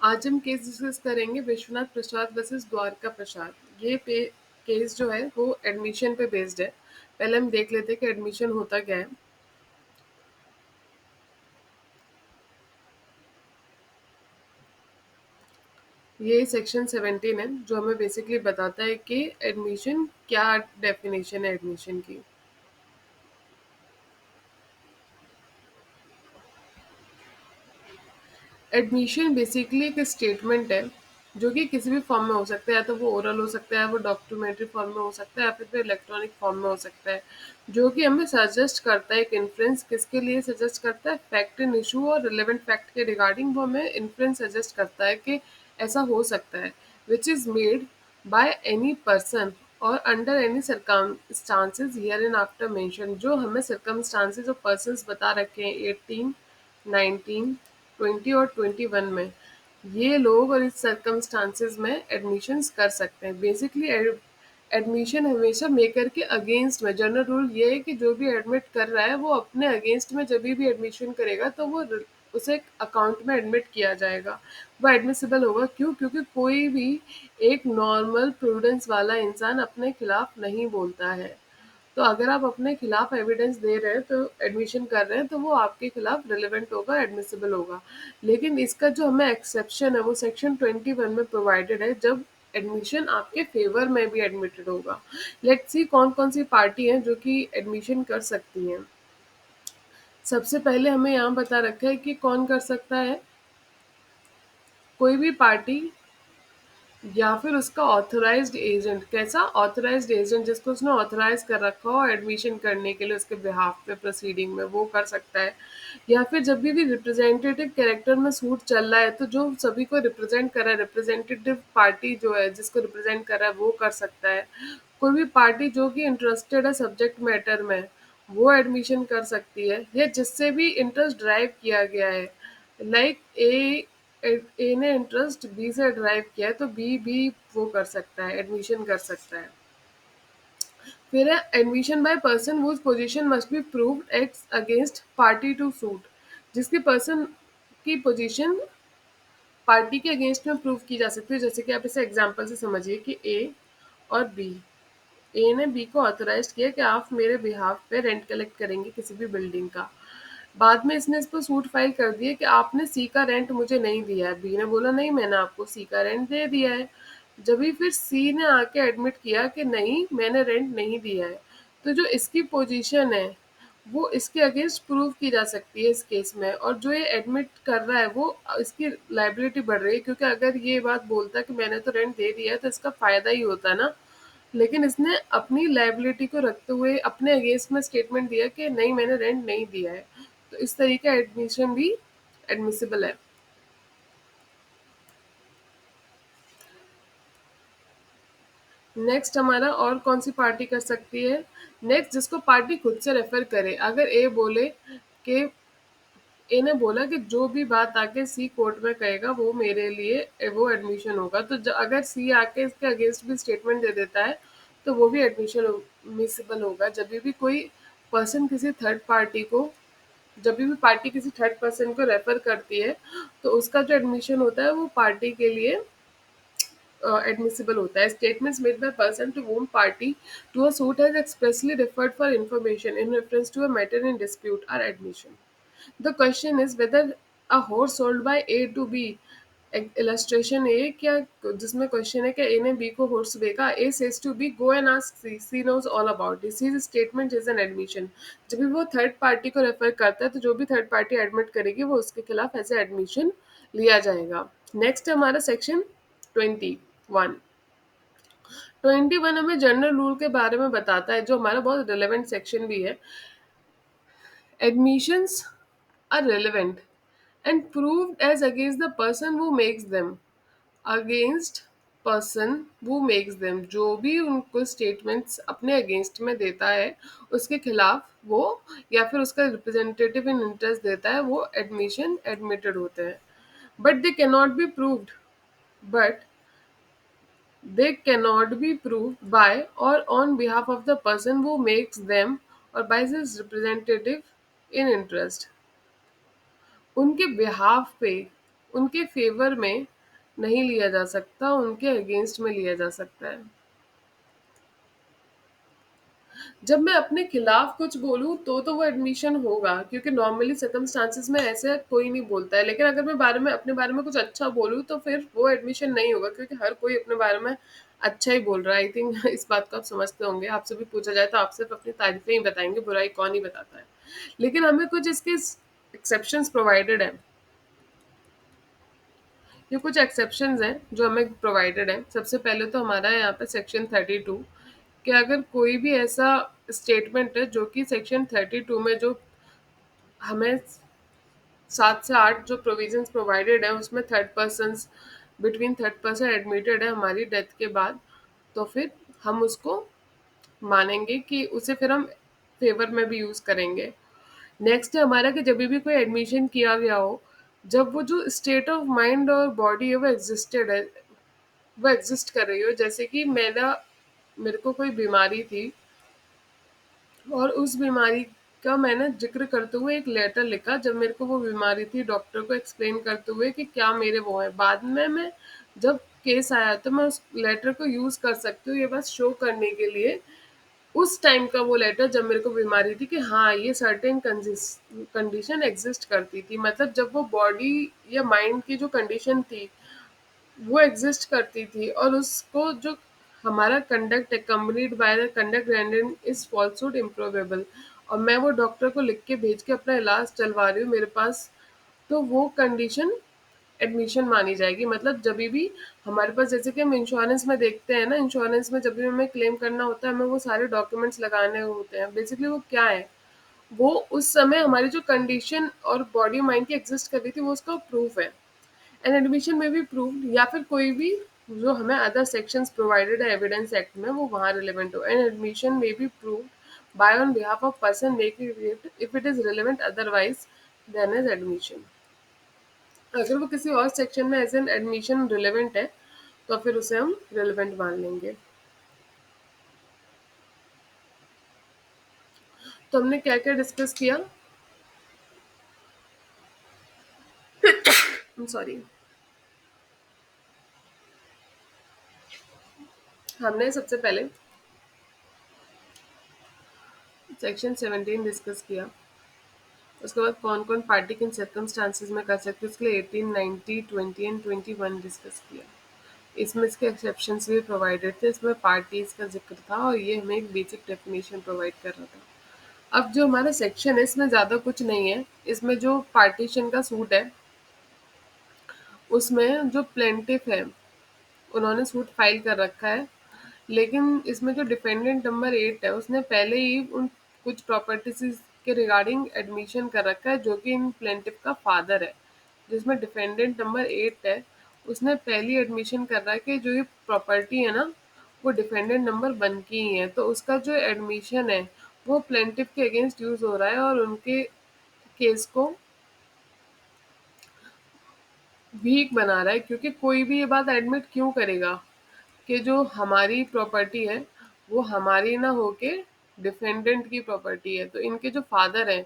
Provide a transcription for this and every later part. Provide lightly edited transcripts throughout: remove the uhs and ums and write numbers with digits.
आज हम case discuss करेंगे विश्वनाथ प्रसाद वर्सेस द्वारका प्रसाद। केस जो है वो एडमिशन पे बेस्ड है। पहले हम देख लेते हैं कि एडमिशन होता क्या है। ये सेक्शन 17 है जो हमें बेसिकली बताता है कि एडमिशन क्या डेफिनेशन है एडमिशन की। एडमिशन बेसिकली एक स्टेटमेंट है जो कि किसी भी फॉर्म में हो सकता है, या तो वो ओरल हो सकता है, वो डॉक्यूमेंट्री फॉर्म में हो सकता है, या फिर इलेक्ट्रॉनिक फॉर्म में हो सकता है, जो कि हमें सजेस्ट करता है एक इन्फ्रेंस। किसके लिए सजेस्ट करता है? फैक्ट इन इशू और रिलेवेंट फैक्ट के रिगार्डिंग वो हमें इन्फ्रेंस सजेस्ट करता है कि ऐसा हो सकता है, which is made by any person और under any circumstances hereinafter mention. जो हमें सर्कमस्टांसेस और पर्सन्स बता रखे हैं 18, 19, 20 और 21 में, ये लोग और इस सर्कमस्टांसेस में एडमिशन्स कर सकते हैं। बेसिकली एडमिशन हमेशा मेकर के अगेंस्ट में, जनरल रूल ये है कि जो भी एडमिट कर रहा है वो अपने अगेंस्ट में जब भी एडमिशन करेगा तो वो उसे अकाउंट में एडमिट किया जाएगा, वो एडमिसिबल होगा। क्यों? क्योंकि कोई भी एक नॉर्मल प्रूडेंस वाला इंसान अपने खिलाफ नहीं बोलता है। तो अगर आप अपने खिलाफ एविडेंस दे रहे हैं, तो एडमिशन कर रहे हैं, तो वो आपके खिलाफ रिलेवेंट होगा, एडमिसिबल होगा। लेकिन इसका जो हमें एक्सेप्शन है वो सेक्शन 21 में प्रोवाइडेड है, जब एडमिशन आपके फेवर में भी एडमिटेड होगा। लेट्स सी कौन कौन सी पार्टी हैं जो कि एडमिशन कर सकती हैं। सबसे पहले हमें यहाँ बता रखा है कि कौन कर सकता है। कोई भी पार्टी या फिर उसका ऑथराइज्ड एजेंट। कैसा ऑथराइज्ड एजेंट? जिसको उसने ऑथराइज कर रखा हो एडमिशन करने के लिए उसके बिहाफ पे प्रोसीडिंग में, वो कर सकता है। या फिर जब भी रिप्रेजेंटेटिव कैरेक्टर में सूट चल रहा है, तो जो सभी को रिप्रेजेंट कर रहा है, रिप्रेजेंटेटिव पार्टी जो है जिसको रिप्रेजेंट कर रहा है, वो कर सकता है। कोई भी पार्टी जो कि इंटरेस्टेड है सब्जेक्ट मैटर में, वो एडमिशन कर सकती है, या जिससे भी इंटरेस्ट ड्राइव किया गया है। लाइक ए ने इंटरेस्ट बी से ड्राइव किया है, तो बी भी वो कर सकता है, एडमिशन कर सकता है। फिर है admission by person whose position must be proved x against party to suit. जिसकी पर्सन की पोजीशन पार्टी के अगेंस्ट में प्रूव की जा सकती है। जैसे कि आप इसे एग्जांपल से समझिए कि ए और बी, ए ने बी को ऑथराइज किया कि आप मेरे बिहाफ पे रेंट कलेक्ट करेंगे किसी भी बिल्डिंग का। बाद में इसने इस पर सूट फाइल कर दिया कि आपने सी का रेंट मुझे नहीं दिया है। बी ने बोला नहीं, मैंने आपको सी का रेंट दे दिया है। जब भी फिर सी ने आके एडमिट किया कि नहीं, मैंने रेंट नहीं दिया है, तो जो इसकी पोजीशन है वो इसके अगेंस्ट प्रूव की जा सकती है इस केस में। और जो ये एडमिट कर रहा है वो इसकी लाइबिलिटी बढ़ रही है, क्योंकि अगर ये बात बोलता कि मैंने तो रेंट दे दिया है तो इसका फायदा ही होता ना। लेकिन इसने अपनी लायबिलिटी को रखते हुए अपने अगेंस्ट में स्टेटमेंट दिया कि नहीं, मैंने रेंट नहीं दिया है। तो इस तरीके एडमिशन भी एडमिसिबल है। नेक्स्ट हमारा और कौन सी पार्टी कर सकती है? नेक्स्ट, जिसको पार्टी खुद से रेफर करे। अगर ए बोले कि ए ने बोला कि जो भी बात आके सी कोर्ट में कहेगा वो मेरे लिए वो एडमिशन होगा, तो अगर सी आके इसके अगेंस्ट भी स्टेटमेंट दे देता है तो वो भी एडमिशन मिसिबल होगा। जब भी कोई पर्सन किसी थर्ड पार्टी को, जब भी पार्टी किसी थर्ड पर्सन को रेफर करती है, तो उसका जो एडमिशन होता है वो पार्टी के लिए एडमिसिबल होता है। Statements made by person to whom party to a suit has expressly referred for information in reference to a matter in dispute are admission. The question is whether a horse sold by A to B, illustration A, क्या जिसमें question है कि ए ने B को horse बेचा। A says to B go and ask C, C knows all about this, his statement is an admission. जब भी वो थर्ड पार्टी को रेफर करता है तो जो भी थर्ड पार्टी एडमिट करेगी वो उसके खिलाफ ऐसे एडमिशन लिया जाएगा। नेक्स्ट हमारा सेक्शन 21। 21 हमें जनरल रूल के बारे में बताता है, जो हमारा बहुत रिलेवेंट सेक्शन भी है। Admissions are relevant and proved as against the person who makes them. Against person who makes them, जो भी उनको स्टेटमेंट्स अपने अगेंस्ट में देता है उसके खिलाफ वो, या फिर उसका रिप्रेजेंटेटिव इन इंटरेस्ट देता है, वो एडमिशन एडमिटेड होते हैं। But they cannot be proved, but they cannot be proved by or on behalf of the person who makes them or by his representative in interest। उनके बिहाफ पे उनके favour में नहीं लिया जा सकता, उनके अगेंस्ट में लिया जा सकता है। जब मैं अपने खिलाफ कुछ बोलूँ तो वो एडमिशन होगा, क्योंकि नॉर्मली सर्कमस्टांसेस में ऐसे कोई नहीं बोलता है। लेकिन अगर मैं अपने बारे में कुछ अच्छा बोलूँ तो फिर वो एडमिशन नहीं होगा, क्योंकि हर कोई अपने बारे में अच्छा ही बोल रहा है। आई थिंक इस बात को आप समझते होंगे। आपसे भी पूछा जाए तो आप सिर्फ अपनी तारीफें ही बताएंगे, बुराई कौन ही बताता है। लेकिन हमें कुछ इसके एक्सेप्शंस प्रोवाइडेड है। ये कुछ एक्सेप्शंस हैं जो हमें प्रोवाइडेड है। सबसे पहले तो हमारा है यहाँ पे सेक्शन 32, कि अगर कोई भी ऐसा स्टेटमेंट है जो कि सेक्शन 32 में जो हमें 7 से 8 जो प्रोविजंस प्रोवाइडेड है उसमें third person, between third person admitted है हमारी डेथ के बाद, तो फिर हम उसको मानेंगे कि उसे फिर हम फेवर में भी यूज करेंगे। नेक्स्ट है हमारा कि जब भी कोई एडमिशन किया गया हो, जब वो जो स्टेट ऑफ माइंड और बॉडी है वो एग्जिस्टेड है, वो एग्जिस्ट कर रही हो। जैसे कि मेरे को कोई बीमारी थी और उस बीमारी का मैंने जिक्र करते हुए एक लेटर लिखा, जब मेरे को वो बीमारी थी, डॉक्टर को एक्सप्लेन करते हुए कि क्या मेरे वो है। बाद में मैं जब केस आया तो मैं उस लेटर को यूज कर सकती हूँ, ये बस शो करने के लिए उस टाइम का वो लेटर जब मेरे को बीमारी थी कि हाँ ये सर्टेन कंडीशन एग्जिस्ट करती थी। मतलब जब वो बॉडी या माइंड की जो कंडीशन थी वो एग्जिस्ट करती थी, और उसको जो हमारा conduct accompanied by the conduct render is falsehood improbable, और मैं वो डॉक्टर को लिख के भेज के अपना इलाज चलवा रही हूँ मेरे पास, तो वो कंडीशन एडमिशन मानी जाएगी। मतलब जब भी हमारे पास, जैसे कि हम इंश्योरेंस में देखते हैं ना, इंश्योरेंस में जब भी हमें क्लेम करना होता है हमें वो सारे डॉक्यूमेंट्स लगाने होते हैं। बेसिकली वो क्या है, वो उस समय हमारी जो कंडीशन और बॉडी माइंड की एग्जिस्ट कर रही थी वो उसका प्रूफ है। एन एडमिशन में भी प्रूव्ड, या फिर कोई भी जो हमें अदर सेक्शंस प्रोवाइडेड है एविडेंस एक्ट में वो वहाँ रिलेवेंट हो। An admission may be proved by on behalf of person making it if it is relevant otherwise then is admission. अगर वो किसी और सेक्शन में एज एन एडमिशन रिलेवेंट है तो फिर उसे हम रिलेवेंट मान लेंगे। तो हमने क्या क्या डिस्कस किया, सॉरी, हमने सबसे पहले सेक्शन 17 डिस्कस किया। उसके बाद कौन कौन पार्टी किन सर्कमस्टांसेस में कर सकते हैं, उसके लिए 18, 90, 20 एंड 21 डिस्कस किया। इसमें इसके एक्सेप्शंस भी प्रोवाइडेड थे, इसमें पार्टीज का जिक्र था और ये हमें एक बेसिक डेफिनेशन प्रोवाइड कर रहा था। अब जो हमारा सेक्शन है इसमें ज़्यादा कुछ नहीं है। इसमें जो पार्टीशन का सूट है उसमें जो प्लेंटिफ है उन्होंने सूट फाइल कर रखा है, लेकिन इसमें जो डिफेंडेंट नंबर 8 है उसने पहले ही उन कुछ प्रॉपर्टीज के रिगार्डिंग एडमिशन कर रखा है जो कि इन प्लेंटिफ का फादर है। जिसमें डिफेंडेंट नंबर 8 है उसने पहली एडमिशन कर रहा है कि जो ये प्रॉपर्टी है ना वो डिफेंडेंट नंबर 1 की ही है, तो उसका जो एडमिशन है वो प्लेंटिफ के अगेंस्ट यूज हो रहा है और उनके केस को वीक बना रहा है। क्योंकि कोई भी ये बात एडमिट क्यों करेगा कि जो हमारी प्रॉपर्टी है वो हमारी ना होके डिफेंडेंट की प्रॉपर्टी है। तो इनके जो फादर हैं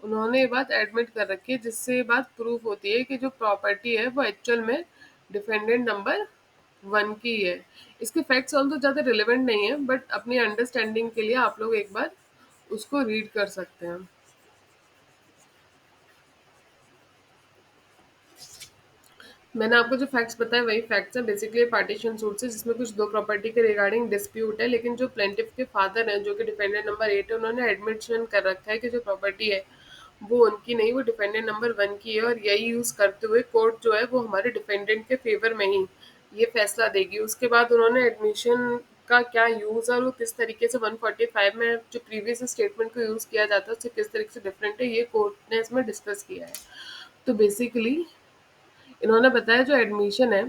उन्होंने ये बात एडमिट कर रखी है, जिससे ये बात प्रूफ होती है कि जो प्रॉपर्टी है वो एक्चुअल में डिफेंडेंट नंबर 1 की है। इसके फैक्ट्स ऑल तो ज़्यादा रिलेवेंट नहीं है, बट अपनी अंडरस्टैंडिंग के लिए आप लोग एक बार उसको रीड कर सकते हैं। मैंने आपको जो फैक्ट्स बताए वही फैक्ट्स हैं। बेसिकली पार्टीशन सूट है जिसमें कुछ दो प्रॉपर्टी के रिगार्डिंग डिस्प्यूट है, लेकिन जो प्लेंटिफ के फादर हैं जो कि डिफेंडेंट नंबर 8 है उन्होंने एडमिशन कर रखा है कि जो प्रॉपर्टी है वो उनकी नहीं, वो डिफेंडेंट नंबर 1 की है। और यही यूज करते हुए कोर्ट जो है वो हमारे डिफेंडेंट के फेवर में ही ये फैसला देगी। उसके बाद उन्होंने एडमिशन का क्या यूज और वो किस तरीके से 145 में जो प्रीवियस स्टेटमेंट को यूज किया जाता है उससे किस तरीके से डिफरेंट है, ये कोर्ट ने इसमें डिस्कस किया है। तो बेसिकली इन्होंने बताया जो एडमिशन है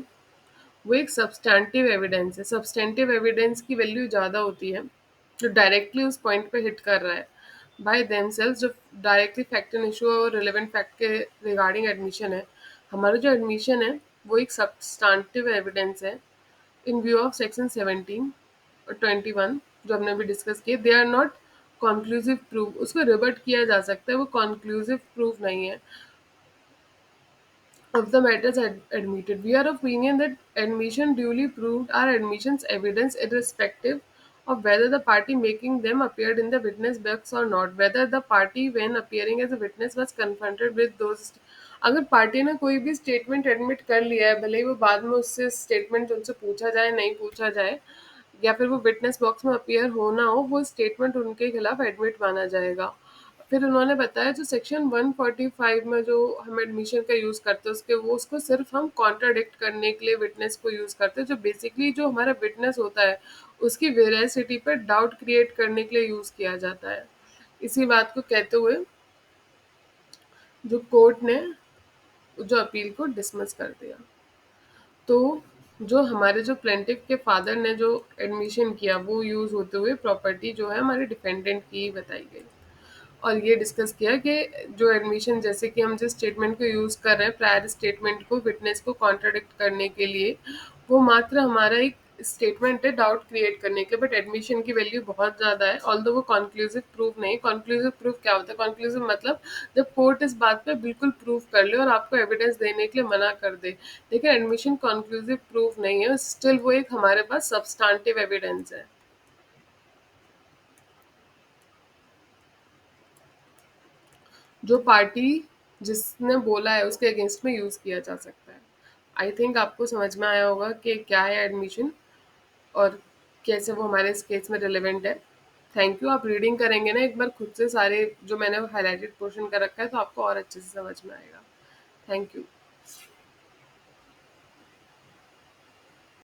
वो एक सब्सटैंटिव एविडेंस है। सब्सटैंटिव एविडेंस की वैल्यू ज़्यादा होती है जो डायरेक्टली उस पॉइंट पे हिट कर रहा है बाय देमसेल्व्स, जो डायरेक्टली फैक्ट एंड इशू और रिलेवेंट फैक्ट के रिगार्डिंग एडमिशन है। हमारा जो एडमिशन है वो एक सब्सटैंटिव एविडेंस है इन व्यू ऑफ सेक्शन 17 और 21 जो हमने भी डिस्कस किए। They are not conclusive proof, उसको रिबर्ट किया जा सकता है, वो कॉन्क्लूसिव प्रूफ नहीं है। of the matters admitted. We are of opinion that admission duly proved are admissions evidence irrespective of whether the party making them appeared in the witness box or not, whether the party when appearing as a witness was confronted with those. अगर party ने कोई भी statement admit कर लिया है, भले ही वो बाद में उससे स्टेटमेंट उनसे पूछा जाए नहीं पूछा जाए, या फिर वो विटनेस बॉक्स में अपीयर हो ना हो, वो स्टेटमेंट उनके खिलाफ एडमिट माना जाएगा। फिर उन्होंने बताया जो सेक्शन 145 में जो हम एडमिशन का यूज़ करते हैं उसके वो उसको सिर्फ हम कॉन्ट्राडिक्ट करने के लिए विटनेस को यूज़ करते हैं, जो बेसिकली जो हमारा विटनेस होता है उसकी वेरासिटी पर डाउट क्रिएट करने के लिए यूज़ किया जाता है। इसी बात को कहते हुए जो कोर्ट ने जो अपील को डिसमिस कर दिया। तो जो हमारे जो प्लेंटिफ के फादर ने जो एडमिशन किया वो यूज़ होते हुए प्रॉपर्टी जो है हमारे डिफेंडेंट की ही बताई गई। और ये डिस्कस किया कि जो एडमिशन जैसे कि हम जिस स्टेटमेंट को यूज़ कर रहे हैं प्रायर स्टेटमेंट को विटनेस को कॉन्ट्राडिक्ट करने के लिए, वो मात्र हमारा एक स्टेटमेंट है डाउट क्रिएट करने के, बट एडमिशन की वैल्यू बहुत ज़्यादा है। ऑल्दो वो कॉन्क्लूसिव प्रूफ नहीं। कॉन्क्लूसिव प्रूफ क्या होता है? कॉन्क्लूसिव मतलब जब कोर्ट इस बात पे बिल्कुल प्रूफ कर ले और आपको एविडेंस देने के लिए मना कर दे। लेकिन एडमिशन कॉन्क्लूसिव प्रूफ नहीं है, स्टिल वो एक हमारे पास सब्सटैंटिव एविडेंस है जो पार्टी जिसने बोला है उसके अगेंस्ट में यूज़ किया जा सकता है। आई थिंक आपको समझ में आया होगा कि क्या है एडमिशन और कैसे वो हमारे इस केस में रिलेवेंट है। Thank you. आप रीडिंग करेंगे ना एक बार खुद से सारे जो मैंने हाईलाइटेड पोर्शन कर रखा है तो आपको और अच्छे से समझ में आएगा। Thank you.